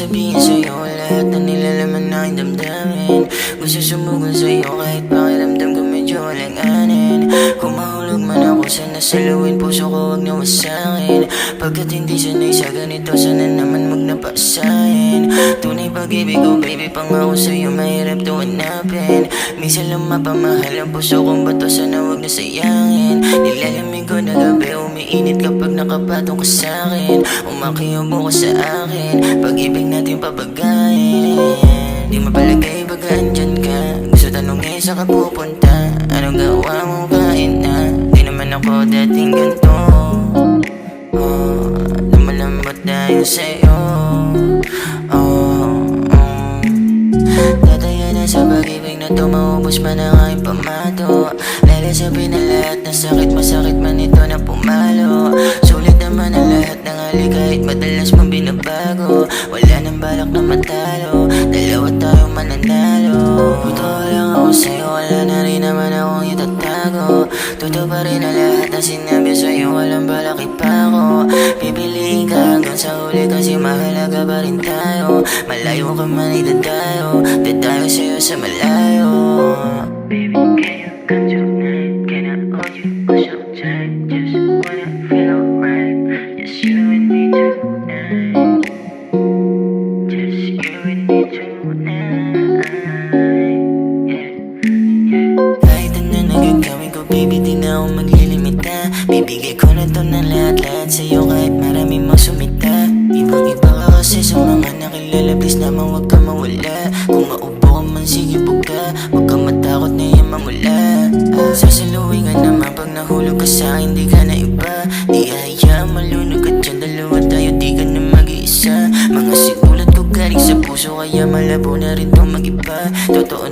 sabihin sa'yo lahat na nilalaman na aking damdamin. Gusto sumugod sa'yo kahit pakiramdam ko medyo alanganin. Kung mahulog man ako sa nasaluin, puso ko wag na wasakin. Pagkat hindi sanay sa ganito, sana naman wag na pasahin. Tunay pag-ibig ko baby, pangako sa'yo mahirap to hanapin. Minsan lang mapamahal ang puso kong bato, sana wag na sayangin. Nilalamig ko na gabi, umiinit kapag nakapatong ka sa'kin. Umakiubo ka sa akin, pag-ibig natin papagayin. Di mapalagay pag andyan ka, gusto tanongin sa kapupunta. Anong gawa mo kain na, di naman ako dating ganito. Lumalambot dahil sa'yo. Tataya na sa pag-ibig na to, maubos pa na aking pamato. Lalasapin na lahat na sakit, masakit man ito na pumalo. Sulit naman ang lahat ng hali kahit madalas mong binabago. Wala nang balak na matalo, dalawa tayo mananalo. Totoo lang ako sa'yo, wala na rin naman akong itatago. Totoo pa rin ang lahat na sinabi sa'yo, walang balak ipako. Pipiliin ka hanggang sa huli kasi mahalaga pa rin tayo. Malayo ka man itatayo, dadayo sa'yo sa malayo. Baby, can you come tonight? Can I hold you for so tight? Just wanna feel right, just you and me tonight. Just you and me tonight. Kahit ano nagagawin ko baby, di na ako maglilimita. Bibigay ko na to ng lahat-lahat sa'yo kahit marami mong sumita. Ibang-iba ka kasi sa mga nakilala, please naman wag ka mawala. Kung maubo ka man sige buka, wag ka matakot na yung mamula. Sasaluhin ka naman pag nahulog ka sa'kin, di ka na iba. Di ahaya malunod ka dyan, dalawa tayo di ka na mag-iisa. Mga sigulat ko galing sa puso kaya malabo na rin to mag-iba. Totoo